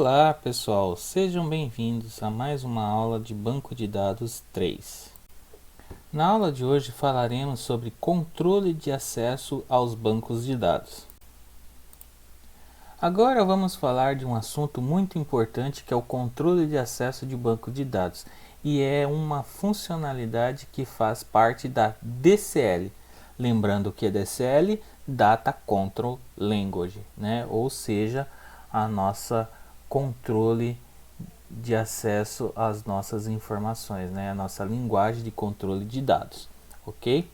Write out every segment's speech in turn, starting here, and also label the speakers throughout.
Speaker 1: Olá pessoal, sejam bem-vindos a mais uma aula de Banco de Dados 3. Na aula de hoje falaremos sobre controle de acesso aos bancos de dados. Agora vamos falar de um assunto muito importante que é o controle de acesso de banco de dados, e é uma funcionalidade que faz parte da DCL. Lembrando que a DCL, Data Control Language, né? Ou seja, a nossa controle de acesso às nossas informações, né? A nossa linguagem de controle de dados, ok?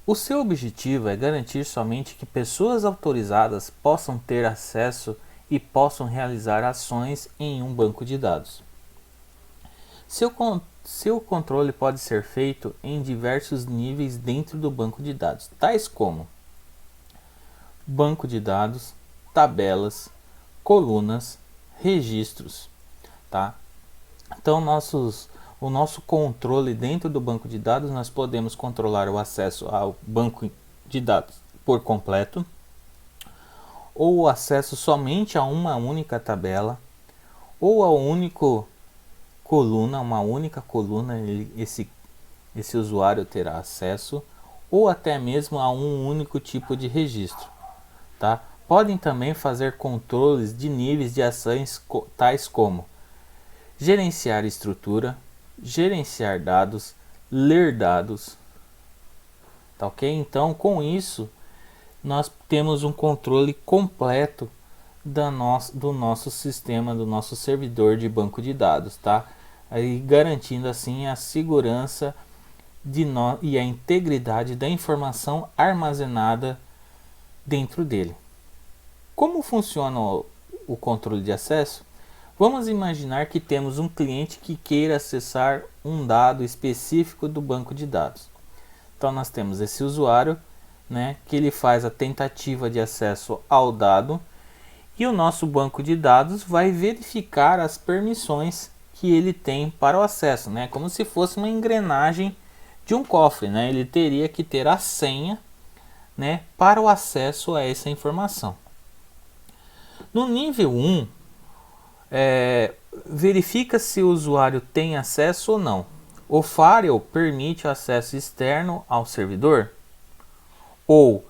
Speaker 1: O seu objetivo é garantir somente que pessoas autorizadas possam ter acesso e possam realizar ações em um banco de dados. Seu controle pode ser feito em diversos níveis dentro do banco de dados, tais como banco de dados, tabelas, colunas, registros, tá? Então o nosso controle dentro do banco de dados, nós podemos controlar o acesso ao banco de dados por completo, ou o acesso somente a uma única tabela, ou a única coluna, esse usuário terá acesso, ou até mesmo a um único tipo de registro, tá? Podem também fazer controles de níveis de ações tais como gerenciar estrutura, gerenciar dados, ler dados, tá ok? Então com isso nós temos um controle completo do nosso sistema, do nosso servidor de banco de dados, tá? Aí garantindo assim a segurança e a integridade da informação armazenada dentro dele. Como funciona o controle de acesso? Vamos imaginar que temos um cliente que queira acessar um dado específico do banco de dados. Então nós temos esse usuário, né, que ele faz a tentativa de acesso ao dado, e o nosso banco de dados vai verificar as permissões que ele tem para o acesso, né, como se fosse uma engrenagem de um cofre, né? Ele teria que ter a senha, né, para o acesso a essa informação. No nível 1, verifica se o usuário tem acesso ou não. O firewall permite o acesso externo ao servidor? Ou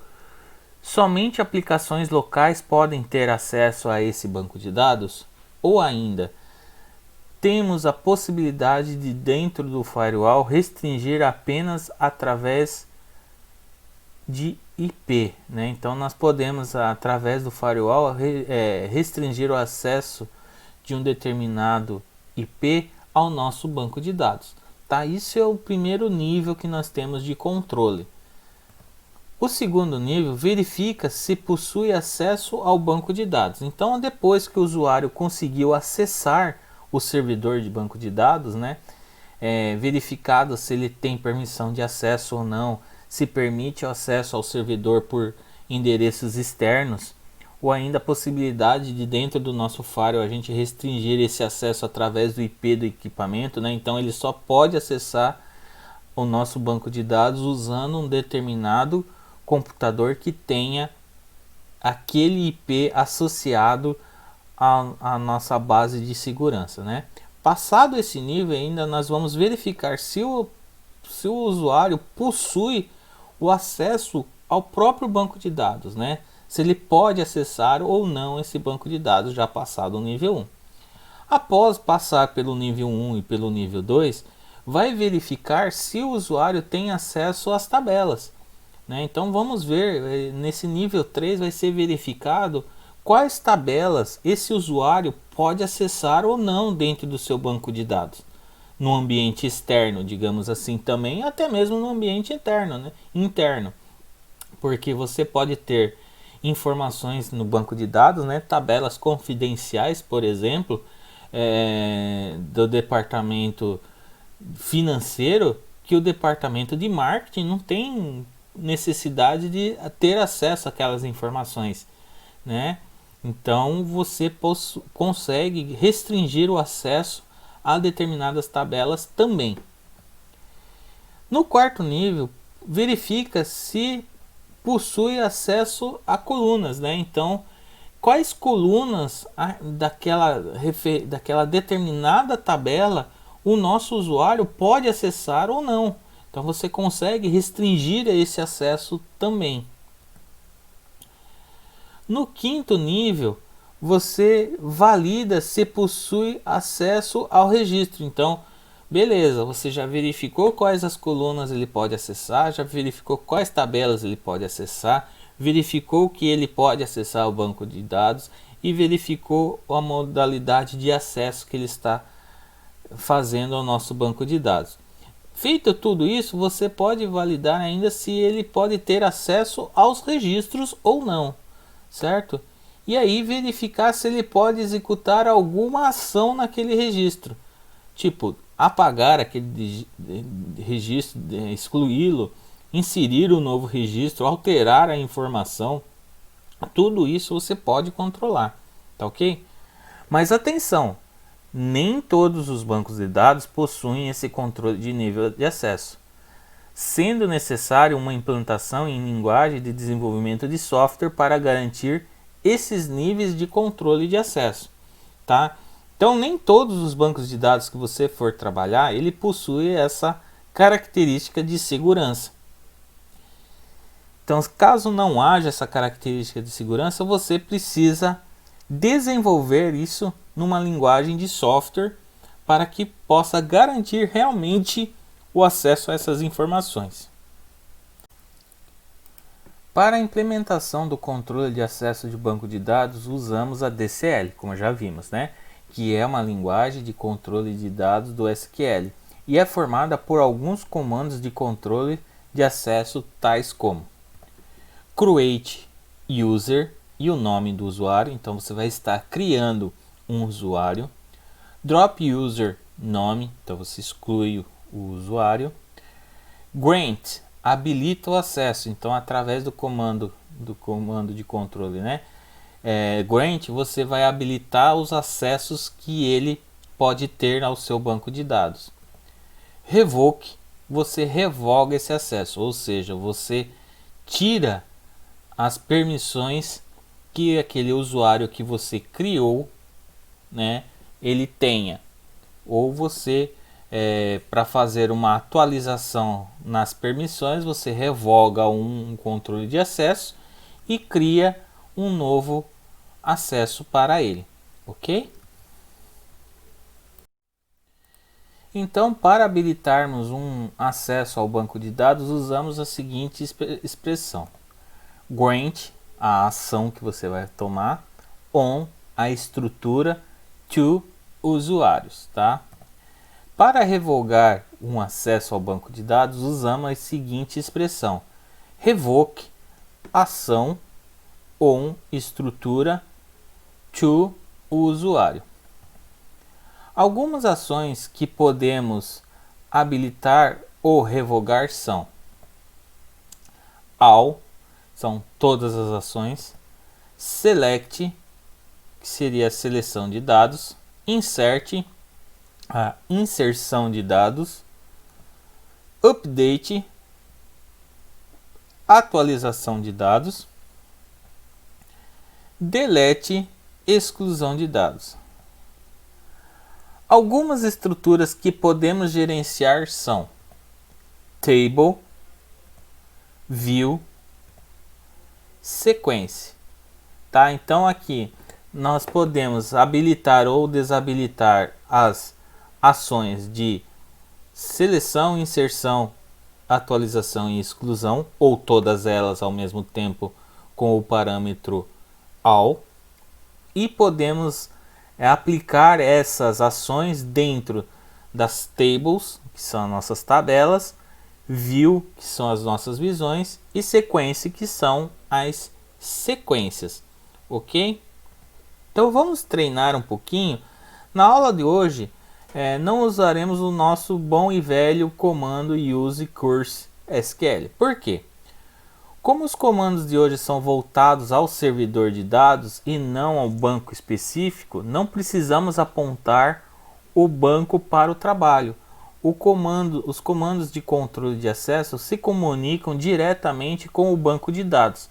Speaker 1: somente aplicações locais podem ter acesso a esse banco de dados? Ou ainda, temos a possibilidade de dentro do firewall restringir apenas através de IP, né? Então nós podemos através do firewall restringir o acesso de um determinado IP ao nosso banco de dados, tá? Isso é o primeiro nível que nós temos de controle. O segundo nível verifica se possui acesso ao banco de dados. Então depois que o usuário conseguiu acessar o servidor de banco de dados, né, verificado se ele tem permissão de acesso ou não, se permite o acesso ao servidor por endereços externos, ou ainda a possibilidade de dentro do nosso firewall a gente restringir esse acesso através do IP do equipamento, né? Então ele só pode acessar o nosso banco de dados usando um determinado computador que tenha aquele IP associado à nossa base de segurança, né? Passado esse nível ainda nós vamos verificar se o usuário possui o acesso ao próprio banco de dados, né? Se ele pode acessar ou não esse banco de dados já passado o nível 1. Após passar pelo nível 1 e pelo nível 2, vai verificar se o usuário tem acesso às tabelas, né? Então vamos ver, nesse nível 3 vai ser verificado quais tabelas esse usuário pode acessar ou não dentro do seu banco de dados. No ambiente externo, digamos assim, também, até mesmo no ambiente interno, né? Interno. Porque você pode ter informações no banco de dados, né? Tabelas confidenciais, por exemplo, do departamento financeiro, que o departamento de marketing não tem necessidade de ter acesso àquelas informações, né? Então você consegue restringir o acesso a determinadas tabelas também. No quarto nível, verifica se possui acesso a colunas, né? Então quais colunas daquela determinada tabela o nosso usuário pode acessar ou não. Então você consegue restringir esse acesso também. No quinto nível, você valida se possui acesso ao registro. Então, beleza, você já verificou quais as colunas ele pode acessar, já verificou quais tabelas ele pode acessar, verificou que ele pode acessar o banco de dados e verificou a modalidade de acesso que ele está fazendo ao nosso banco de dados. Feito tudo isso, você pode validar ainda se ele pode ter acesso aos registros ou não, certo? E aí verificar se ele pode executar alguma ação naquele registro, tipo apagar aquele registro, excluí-lo, inserir um novo registro, alterar a informação. Tudo isso você pode controlar, tá ok? Mas atenção, nem todos os bancos de dados possuem esse controle de nível de acesso, sendo necessário uma implantação em linguagem de desenvolvimento de software para garantir esses níveis de controle de acesso, tá? Então nem todos os bancos de dados que você for trabalhar, ele possui essa característica de segurança. Então, caso não haja essa característica de segurança, você precisa desenvolver isso numa linguagem de software para que possa garantir realmente o acesso a essas informações. Para a implementação do controle de acesso de banco de dados, usamos a DCL, como já vimos, né? Que é uma linguagem de controle de dados do SQL e é formada por alguns comandos de controle de acesso tais como create user e o nome do usuário, então você vai estar criando um usuário. Drop user nome, então você exclui o usuário. Grant habilita o acesso, então através do comando de controle, né? Grant, você vai habilitar os acessos que ele pode ter ao seu banco de dados. Revoke, você revoga esse acesso, ou seja, você tira as permissões que aquele usuário que você criou, né, ele tenha. Ou você, para fazer uma atualização nas permissões, você revoga um controle de acesso e cria um novo acesso para ele, ok? Então, para habilitarmos um acesso ao banco de dados, usamos a seguinte expressão: grant, a ação que você vai tomar, on, a estrutura, to, usuários, tá? Para revogar um acesso ao banco de dados, usamos a seguinte expressão: revoke, ação, on, estrutura, to, usuário. Algumas ações que podemos habilitar ou revogar são all, são todas as ações, select, que seria a seleção de dados, insert, a inserção de dados, update, atualização de dados, delete, exclusão de dados. Algumas estruturas que podemos gerenciar são table, view, sequência, tá? Então aqui nós podemos habilitar ou desabilitar as ações de seleção, inserção, atualização e exclusão, ou todas elas ao mesmo tempo com o parâmetro all, e podemos aplicar essas ações dentro das tables, que são as nossas tabelas, view, que são as nossas visões, e sequência, que são as sequências, ok? Então vamos treinar um pouquinho. Na aula de hoje não usaremos o nosso bom e velho comando use curse SQL. Por quê? Como os comandos de hoje são voltados ao servidor de dados e não ao banco específico, não precisamos apontar o banco para o trabalho. Os comandos de controle de acesso se comunicam diretamente com o banco de dados.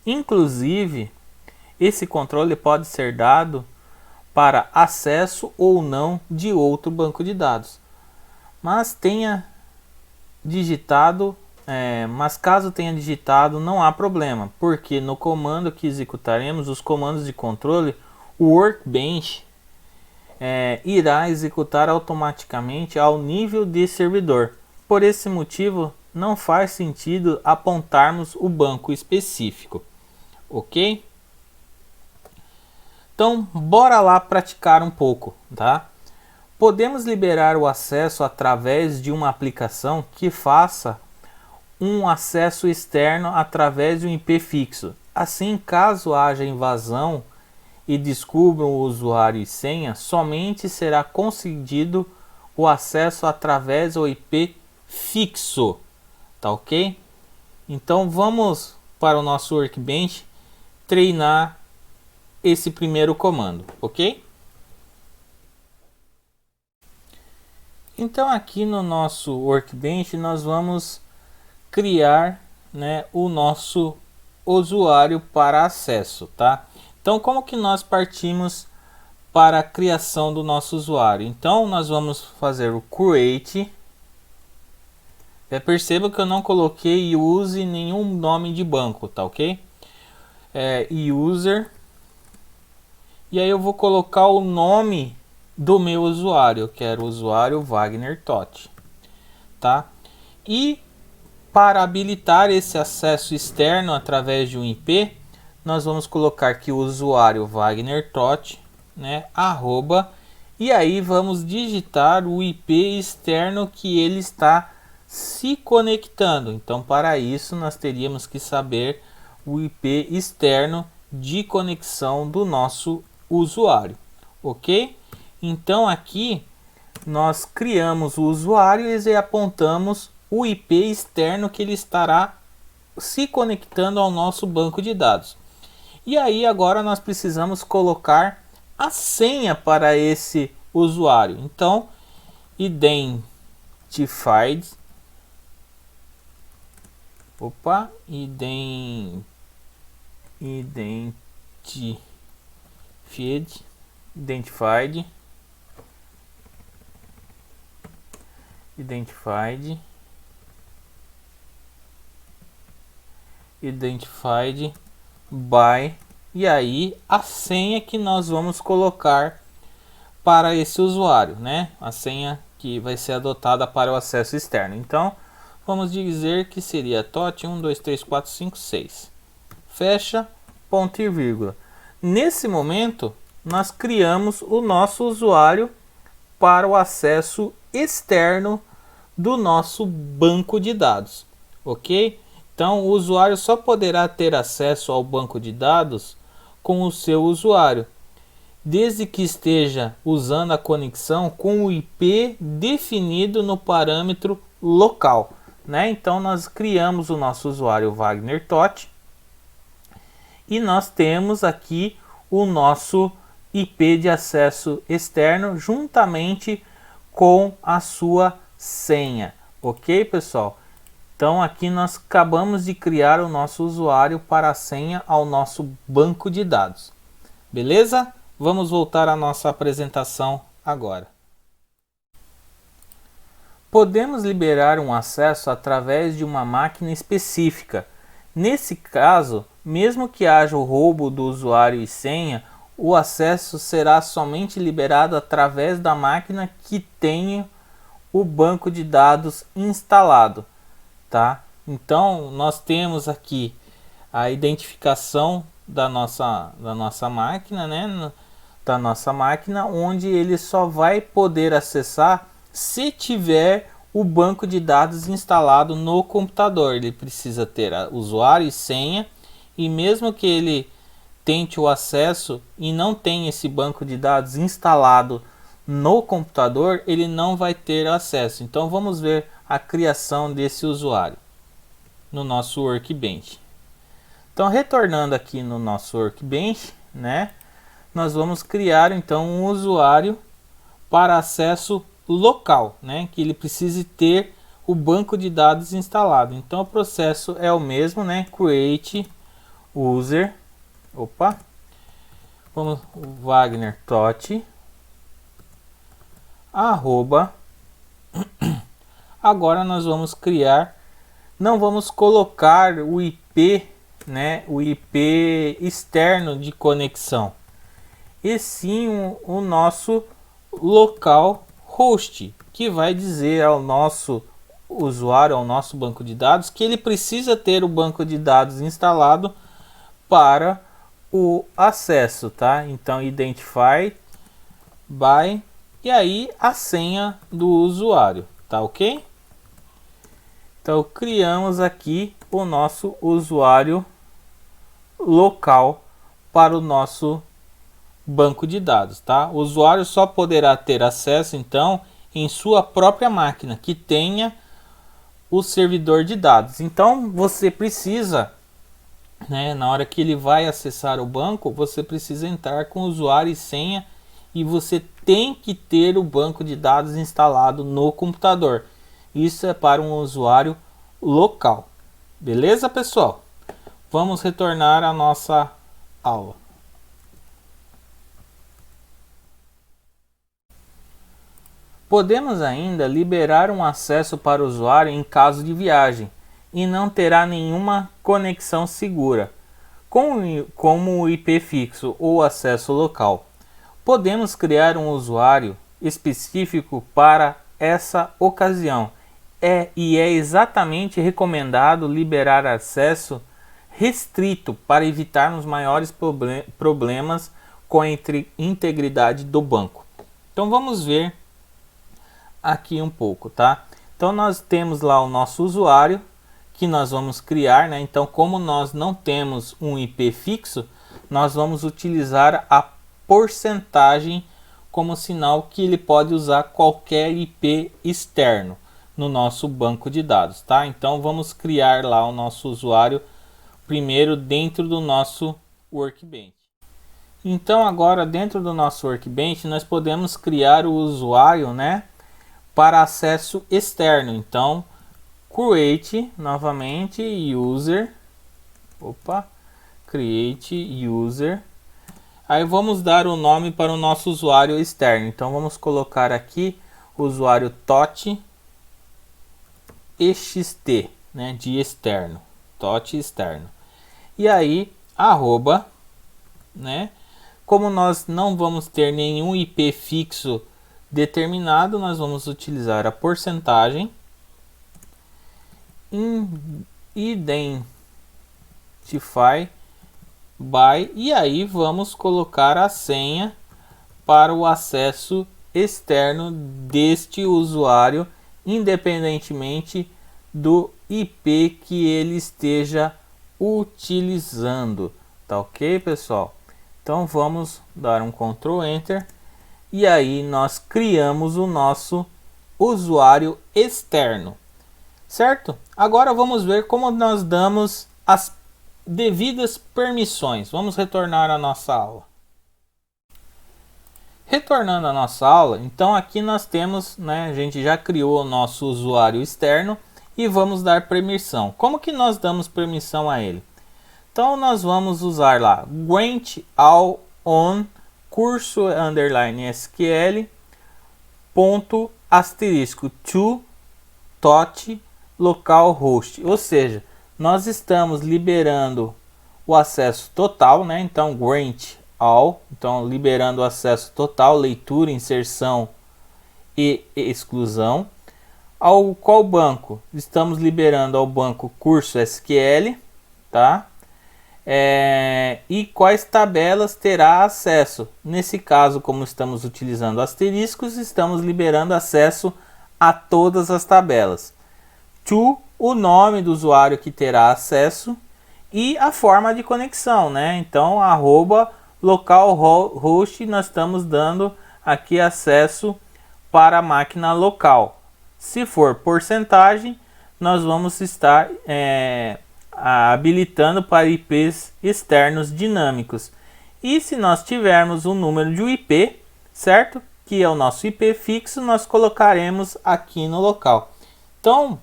Speaker 1: Inclusive, esse controle pode ser dado para acesso ou não de outro banco de dados. Mas caso tenha digitado, não há problema, porque no comando que executaremos, os comandos de controle, o Workbench irá executar automaticamente ao nível de servidor. Por esse motivo, não faz sentido apontarmos o banco específico, ok? Então, bora lá praticar um pouco, tá? Podemos liberar o acesso através de uma aplicação que faça um acesso externo através de um IP fixo. Assim, caso haja invasão e descubram o usuário e senha, somente será concedido o acesso através do IP fixo, tá ok? Então vamos para o nosso Workbench treinar esse primeiro comando, ok? Então aqui no nosso Workbench nós vamos criar, né, o nosso usuário para acesso, tá? Então como que nós partimos para a criação do nosso usuário? Então nós vamos fazer o create. Perceba que eu não coloquei use nenhum nome de banco, tá ok? User. E aí eu vou colocar o nome do meu usuário. Eu quero o usuário Wagner Totti, tá? E para habilitar esse acesso externo através de um IP, nós vamos colocar aqui o usuário Wagner Totti, né? @ e aí vamos digitar o IP externo que ele está se conectando. Então, para isso nós teríamos que saber o IP externo de conexão do nosso usuário, ok? Então aqui nós criamos o usuário e apontamos o IP externo que ele estará se conectando ao nosso banco de dados. E aí agora nós precisamos colocar a senha para esse usuário. Então, identified by, e aí a senha que nós vamos colocar para esse usuário, né? A senha que vai ser adotada para o acesso externo. Então, vamos dizer que seria TOT 1, 2, 3, 4, 5, 6. Fecha, ponto e vírgula. Nesse momento, nós criamos o nosso usuário para o acesso externo do nosso banco de dados, ok? Então, o usuário só poderá ter acesso ao banco de dados com o seu usuário, desde que esteja usando a conexão com o IP definido no parâmetro local, né? Então, nós criamos o nosso usuário Wagner Totti e nós temos aqui o nosso IP de acesso externo juntamente com a sua senha, ok, pessoal? Então aqui nós acabamos de criar o nosso usuário para a senha ao nosso banco de dados, beleza? Vamos voltar à nossa apresentação agora. Podemos liberar um acesso através de uma máquina específica. Nesse caso, mesmo que haja o roubo do usuário e senha, o acesso será somente liberado através da máquina que tenha o banco de dados instalado, tá? Então nós temos aqui a identificação da nossa máquina, né? Da nossa máquina, onde ele só vai poder acessar se tiver o banco de dados instalado no computador. Ele precisa ter usuário e senha, e mesmo que ele tente o acesso e não tenha esse banco de dados instalado no computador, ele não vai ter acesso. Então vamos ver a criação desse usuário no nosso Workbench. Então, retornando aqui no nosso Workbench, né, nós vamos criar então um usuário para acesso local, né, que ele precise ter o banco de dados instalado. Então o processo é o mesmo, né, create user, Vamos Wagner Totti arroba. Agora nós vamos criar, não vamos colocar o IP, né, o IP externo de conexão, e sim o nosso local host, que vai dizer ao nosso usuário, ao nosso banco de dados, que ele precisa ter o banco de dados instalado para o acesso, tá? Então identify by e aí a senha do usuário, tá ok? Então criamos aqui o nosso usuário local para o nosso banco de dados, tá? O usuário só poderá ter acesso então em sua própria máquina que tenha o servidor de dados. Então você precisa, né, na hora que ele vai acessar o banco, você precisa entrar com usuário e senha e você tem que ter o banco de dados instalado no computador. Isso é para um usuário local. Beleza, pessoal? Vamos retornar à nossa aula. Podemos ainda liberar um acesso para o usuário em caso de viagem e não terá nenhuma conexão segura, como o IP fixo ou acesso local. Podemos criar um usuário específico para essa ocasião e é exatamente recomendado liberar acesso restrito para evitarmos maiores problemas com a integridade do banco. Então vamos ver aqui um pouco, tá? Então nós temos lá o nosso usuário que nós vamos criar, né? Então como nós não temos um IP fixo, nós vamos utilizar a porcentagem como sinal que ele pode usar qualquer IP externo no nosso banco de dados, tá? Então vamos criar lá o nosso usuário primeiro dentro do nosso Workbench. Então agora dentro do nosso Workbench nós podemos criar o usuário, né, para acesso externo. Então create novamente user, create user. Aí vamos dar o nome para o nosso usuário externo. Então vamos colocar aqui o usuário Totti ext, né, de externo, Totti externo. E aí arroba, né? Como nós não vamos ter nenhum IP fixo determinado, nós vamos utilizar a porcentagem identify by e aí vamos colocar a senha para o acesso externo deste usuário, independentemente do IP que ele esteja utilizando, tá ok, pessoal? Então vamos dar um Ctrl Enter e aí nós criamos o nosso usuário externo, certo? Agora vamos ver como nós damos as devidas permissões. Vamos retornar à nossa aula. Retornando à nossa aula, então aqui nós temos, né, a gente já criou o nosso usuário externo e vamos dar permissão. Como que nós damos permissão a ele? Então nós vamos usar lá grant all on curso underline SQL ponto asterisco to Totti localhost, ou seja, nós estamos liberando o acesso total, né? Então grant all, então liberando o acesso total, leitura, inserção e exclusão. Ao qual banco? Estamos liberando ao banco curso SQL, tá? E quais tabelas terá acesso? Nesse caso, como estamos utilizando asteriscos, estamos liberando acesso a todas as tabelas. To, o nome do usuário que terá acesso e a forma de conexão, né? Então, arroba localhost, nós estamos dando aqui acesso para a máquina local. Se for porcentagem, nós vamos estar habilitando para IPs externos dinâmicos. E se nós tivermos um número de IP, certo? Que é o nosso IP fixo, nós colocaremos aqui no local. Então,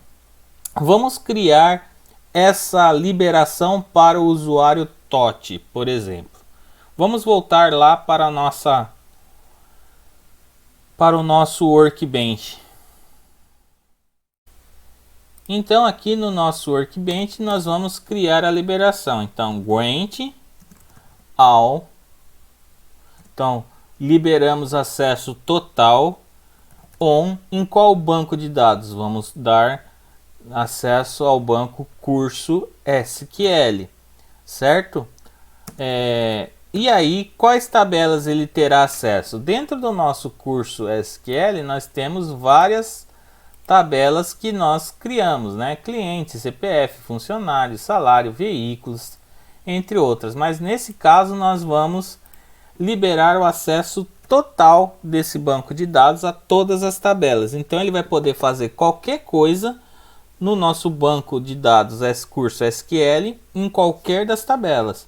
Speaker 1: vamos criar essa liberação para o usuário Totti, por exemplo. Vamos voltar lá para o nosso Workbench. Então aqui no nosso Workbench nós vamos criar a liberação. Então grant all. Então liberamos acesso total on. Em qual banco de dados? Vamos dar acesso ao banco curso SQL, certo? E aí, quais tabelas ele terá acesso? Dentro do nosso curso SQL, nós temos várias tabelas que nós criamos, né? Cliente, CPF, funcionário, salário, veículos, entre outras. Mas nesse caso, nós vamos liberar o acesso total desse banco de dados a todas as tabelas. Então, ele vai poder fazer qualquer coisa no nosso banco de dados curso SQL em qualquer das tabelas.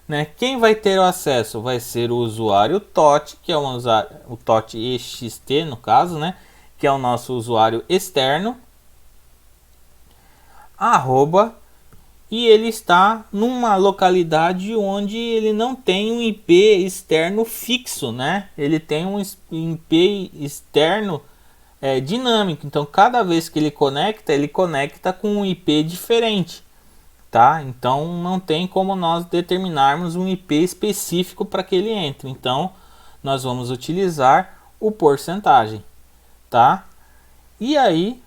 Speaker 1: Né? Quem vai ter o acesso vai ser o usuário TOT, que é o TOT EXT no caso, né? Que é o nosso usuário externo, arroba, e ele está numa localidade onde ele não tem um IP externo fixo, né? Ele tem um IP externo dinâmico, então cada vez que ele conecta com um IP diferente, tá? Então não tem como nós determinarmos um IP específico para que ele entre. Então nós vamos utilizar o porcentagem, tá? E aí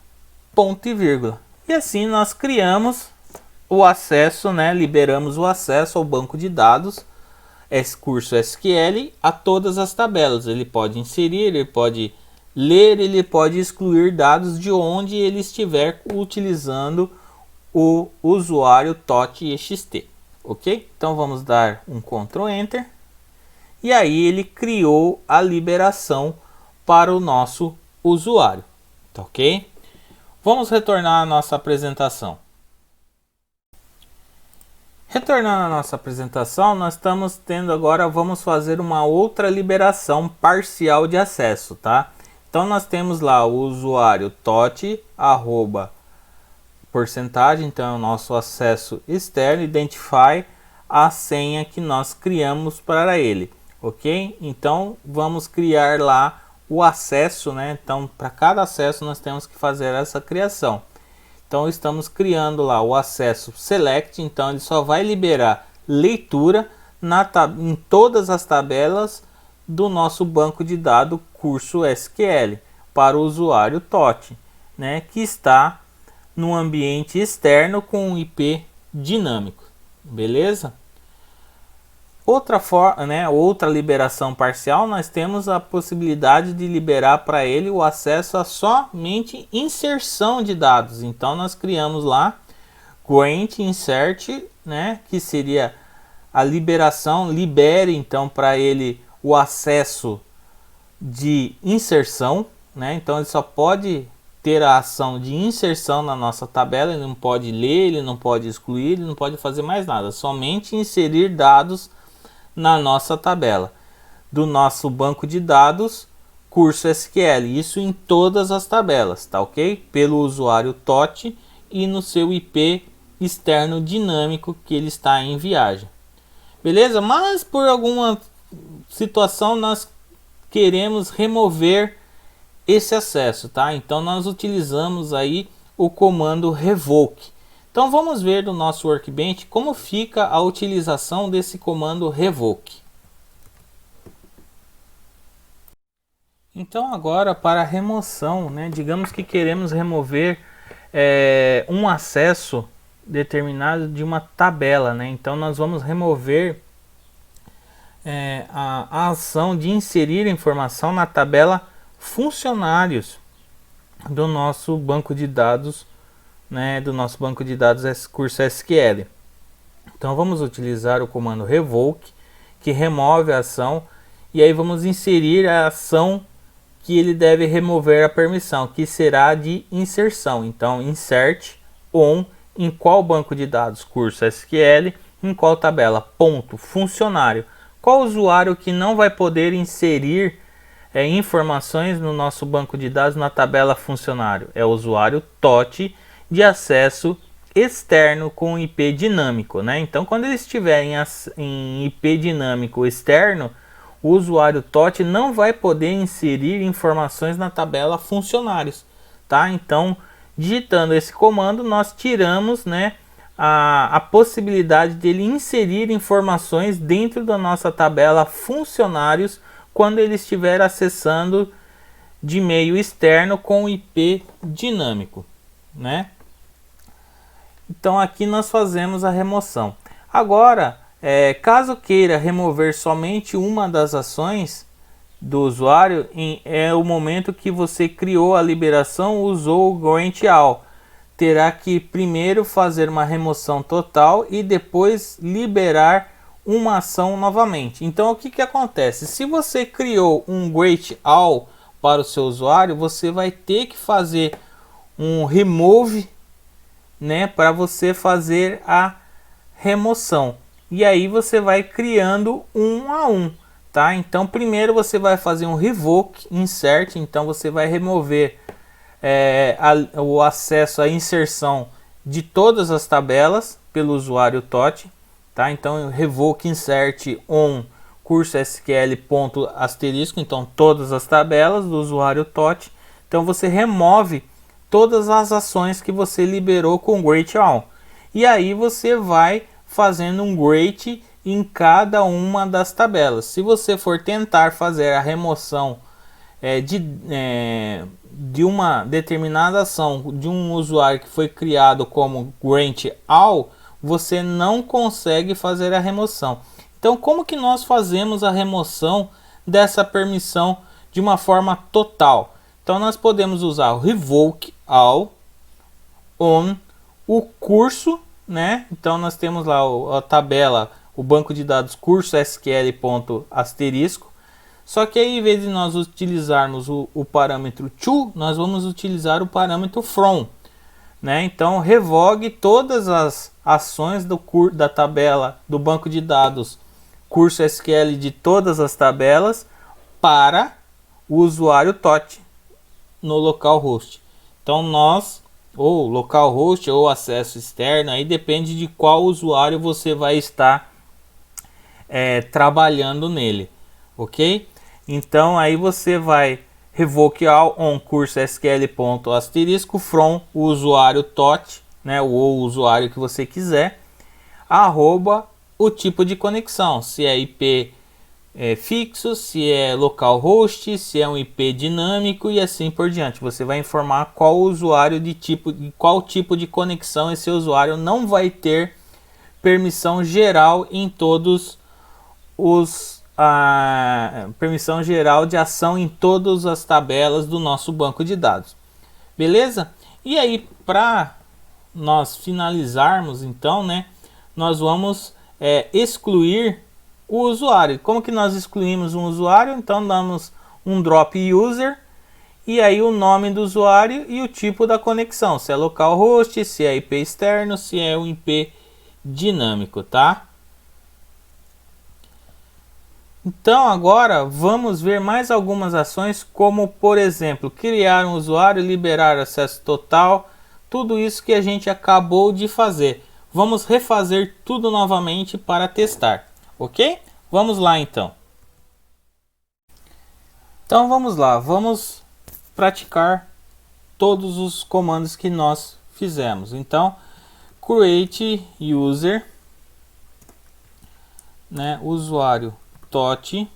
Speaker 1: ponto e vírgula. E assim nós criamos o acesso, né? Liberamos o acesso ao banco de dados curso SQL a todas as tabelas. Ele pode inserir, ele pode ler, ele pode excluir dados de onde ele estiver utilizando o usuário TOT.ext, ok? Então vamos dar um Ctrl Enter e aí ele criou a liberação para o nosso usuário, tá ok? Vamos retornar à nossa apresentação. Retornando à nossa apresentação, nós estamos tendo agora, vamos fazer uma outra liberação parcial de acesso, tá? Então nós temos lá o usuário TOT, arroba, porcentagem, então é o nosso acesso externo, identify a senha que nós criamos para ele, ok? Então vamos criar lá o acesso, né? Então para cada acesso nós temos que fazer essa criação. Então estamos criando lá o acesso select, então ele só vai liberar leitura em todas as tabelas do nosso banco de dados curso SQL para o usuário TOT, né? Que está no ambiente externo com um IP dinâmico, beleza? Outra liberação parcial, nós temos a possibilidade de liberar para ele o acesso a somente inserção de dados. Então nós criamos lá grant insert, né, que seria a liberação, libere então para ele o acesso de inserção, né? Então ele só pode ter a ação de inserção na nossa tabela, ele não pode ler, ele não pode excluir, ele não pode fazer mais nada, somente inserir dados na nossa tabela do nosso banco de dados curso SQL, isso em todas as tabelas, tá ok? Pelo usuário TOT e no seu IP externo dinâmico que ele está em viagem, beleza? Mas por alguma situação nós queremos remover esse acesso, tá? Então nós utilizamos aí o comando revoke. Então vamos ver do nosso Workbench como fica a utilização desse comando revoke. Então agora para a remoção, né? Digamos que queremos remover um acesso determinado de uma tabela, né? Então nós vamos remover a ação de inserir informação na tabela funcionários do nosso banco de dados, né, do nosso banco de dados curso SQL. Então vamos utilizar o comando revoke, que remove a ação, e aí vamos inserir a ação que ele deve remover a permissão, que será de inserção. Então insert on, em qual banco de dados curso SQL, em qual tabela, ponto, funcionário. Qual usuário que não vai poder inserir informações no nosso banco de dados na tabela funcionário? É o usuário TOT de acesso externo com IP dinâmico, né? Então, quando eles estiverem em IP dinâmico externo, o usuário TOT não vai poder inserir informações na tabela funcionários, tá? Então, digitando esse comando, nós tiramos, né, a possibilidade dele inserir informações dentro da nossa tabela funcionários quando ele estiver acessando de meio externo com IP dinâmico, né? Então aqui nós fazemos a remoção. Agora, caso queira remover somente uma das ações do usuário, é o momento que você criou a liberação, usou o grant all. Terá que primeiro fazer uma remoção total e depois liberar uma ação novamente. Então o que que acontece? Se você criou um grant all para o seu usuário, você vai ter que fazer um remove, né, para você fazer a remoção. E aí você vai criando um a um, tá? Então primeiro você vai fazer um revoke insert, então você vai remover o acesso à inserção de todas as tabelas pelo usuário TOT, tá? Então revoke insert on curso SQL ponto asterisco, então todas as tabelas do usuário TOT. Então você remove todas as ações que você liberou com grant all. E aí você vai fazendo um grant em cada uma das tabelas. Se você for tentar fazer a remoção de uma determinada ação de um usuário que foi criado como grant all, você não consegue fazer a remoção. Então, como que nós fazemos a remoção dessa permissão de uma forma total? Então, nós podemos usar o revoke all on o curso, né? Então, nós temos lá a tabela, o banco de dados curso SQL ponto asterisco. Só que aí, em vez de nós utilizarmos o parâmetro to, nós vamos utilizar o parâmetro from, né? Então, revogue todas as ações da tabela do banco de dados curso SQL de todas as tabelas para o usuário TOT no localhost. Então, ou localhost ou acesso externo, aí depende de qual usuário você vai estar trabalhando nele, ok? Então aí você vai revoke all on curso SQL ponto asterisco from o usuário TOT, né, ou o usuário que você quiser, arroba o tipo de conexão, se é IP fixo, se é localhost, se é um IP dinâmico e assim por diante. Você vai informar qual usuário de qual tipo de conexão esse usuário. Não vai ter permissão geral em todos permissão geral de ação em todas as tabelas do nosso banco de dados. Beleza? E aí, para nós finalizarmos, então, né, nós vamos excluir o usuário. Como que nós excluímos um usuário? Então, damos um drop user e aí o nome do usuário e o tipo da conexão. Se é localhost, se é IP externo, se é um IP dinâmico, tá? Então agora vamos ver mais algumas ações, como por exemplo, criar um usuário, liberar acesso total, tudo isso que a gente acabou de fazer. Vamos refazer tudo novamente para testar, ok? Vamos lá então. Então vamos lá, vamos praticar todos os comandos que nós fizemos. Então, create user, né, usuário TOT,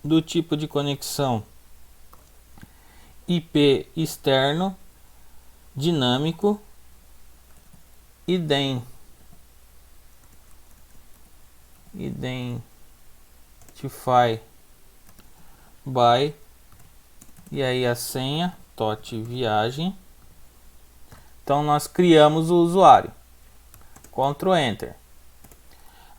Speaker 1: do tipo de conexão IP externo, dinâmico, identify by, e aí a senha TOT viagem. Então nós criamos o usuário, Ctrl Enter.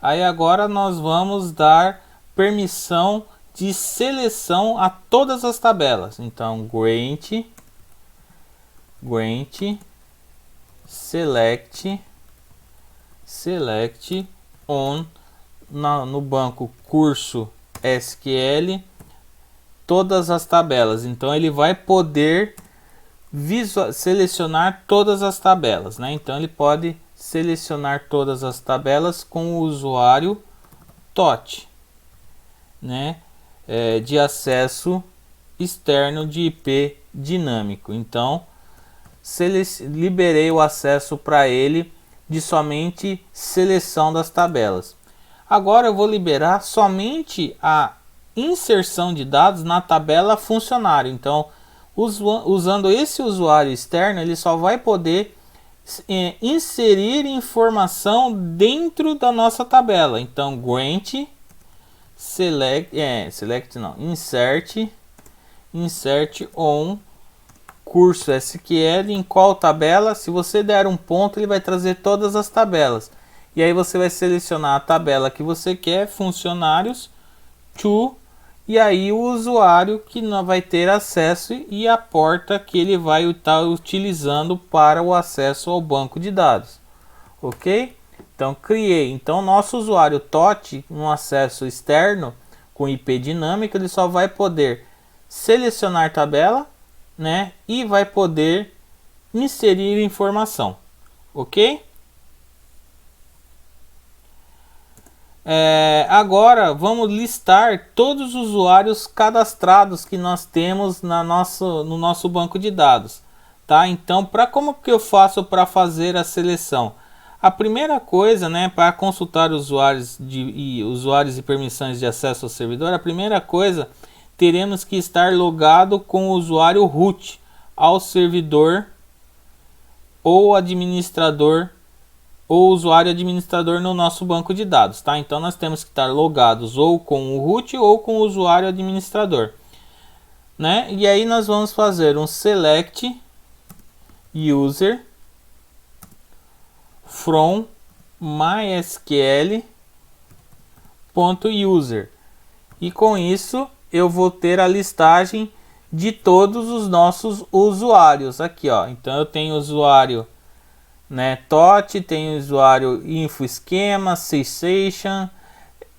Speaker 1: Aí agora nós vamos dar permissão de seleção a todas as tabelas. Então grant select on no banco curso SQL todas as tabelas. Então ele vai poder selecionar todas as tabelas, né? Então ele pode selecionar todas as tabelas com o usuário TOT, né? De acesso externo de IP dinâmico. Então liberei o acesso para ele de somente seleção das tabelas. Agora eu vou liberar somente a inserção de dados na tabela funcionário. Então, usando esse usuário externo, ele só vai poder inserir informação dentro da nossa tabela. Então, grant insert on curso SQL em qual tabela. Se você der um ponto, ele vai trazer todas as tabelas. E aí você vai selecionar a tabela que você quer, funcionários, to, e aí o usuário que não vai ter acesso e a porta que ele vai estar utilizando para o acesso ao banco de dados. Ok? Então criei. Então nosso usuário TOT, no acesso externo com IP dinâmico, ele só vai poder selecionar tabela, né? E vai poder inserir informação. Ok? Agora vamos listar todos os usuários cadastrados que nós temos no nosso banco de dados, tá? Então, como que eu faço para fazer a seleção? A primeira coisa, né, para consultar usuários e permissões de acesso ao servidor, a primeira coisa, teremos que estar logado com o usuário root ao servidor ou administrador ou usuário administrador no nosso banco de dados, tá? Então nós temos que estar logados ou com o root ou com o usuário administrador, né? E aí nós vamos fazer um select user from mysql.user, e com isso eu vou ter a listagem de todos os nossos usuários aqui, ó. Então eu tenho usuário, né, TOT, tem usuário InfoSchema, Cessation,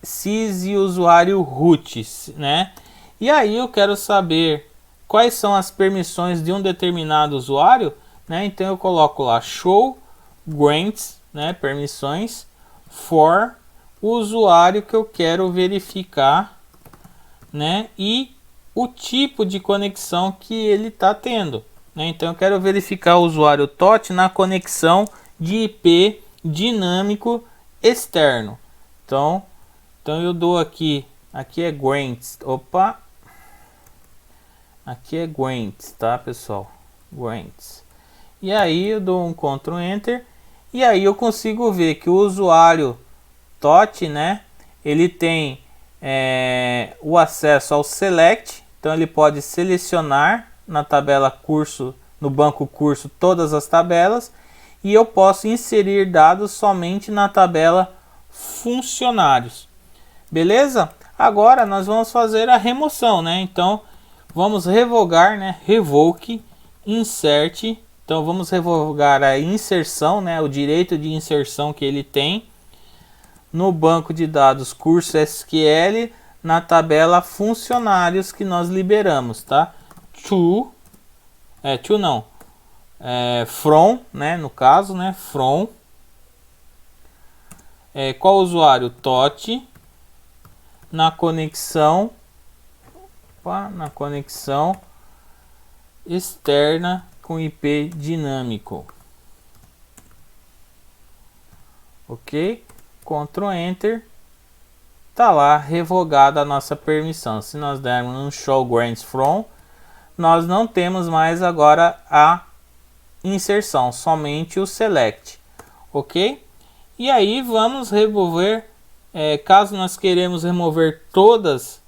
Speaker 1: sys e usuário root, né? E aí eu quero saber quais são as permissões de um determinado usuário, né? Então eu coloco lá show grants, né, permissões for o usuário que eu quero verificar, né? E o tipo de conexão que ele está tendo. Então eu quero verificar o usuário TOT na conexão de IP dinâmico externo. Então eu dou aqui é grants, aqui é grants, tá pessoal, grants. E aí eu dou um Ctrl Enter e aí eu consigo ver que o usuário TOT, né, ele tem o acesso ao select, então ele pode selecionar na tabela curso, no banco curso, todas as tabelas, e eu posso inserir dados somente na tabela funcionários. Beleza? Agora nós vamos fazer a remoção, né? Então vamos revogar, né? Revoke insert. Então vamos revogar a inserção, né? O direito de inserção que ele tem no banco de dados curso SQL na tabela funcionários que nós liberamos, tá? From, né, no caso, né, from, qual usuário? TOT, na conexão externa com IP dinâmico. Ok? Ctrl Enter, tá lá revogada a nossa permissão. Se nós dermos um show grants from, nós não temos mais agora a inserção, somente o select, ok? E aí vamos remover, caso nós queremos remover todas,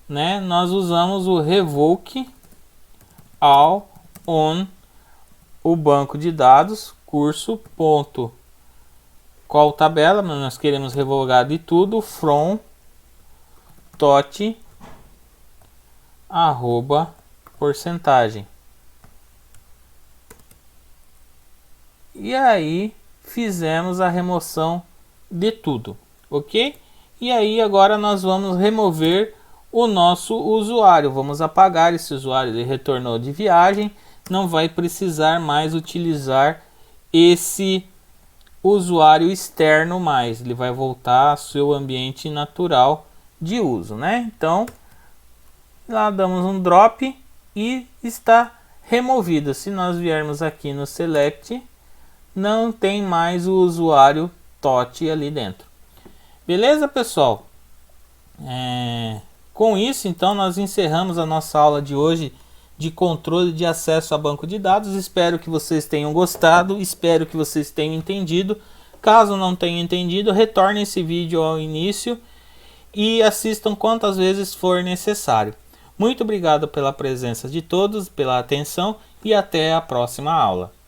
Speaker 1: né, nós usamos o revoke all on o banco de dados curso ponto qual tabela, mas nós queremos revogar de tudo, from tot arroba porcentagem. E aí fizemos a remoção de tudo, ok? E aí agora nós vamos remover o nosso usuário. Vamos apagar esse usuário, ele retornou de viagem. não vai precisar mais utilizar esse usuário externo mais. Ele vai voltar ao seu ambiente natural de uso, né? Então, lá damos um drop e está removido. Se nós viermos aqui no Select, não tem mais o usuário TOT ali dentro. Beleza, pessoal? Com isso, então, nós encerramos a nossa aula de hoje de controle de acesso a banco de dados. Espero que vocês tenham gostado, espero que vocês tenham entendido. Caso não tenham entendido, retornem esse vídeo ao início e assistam quantas vezes for necessário. Muito obrigado pela presença de todos, pela atenção e até a próxima aula.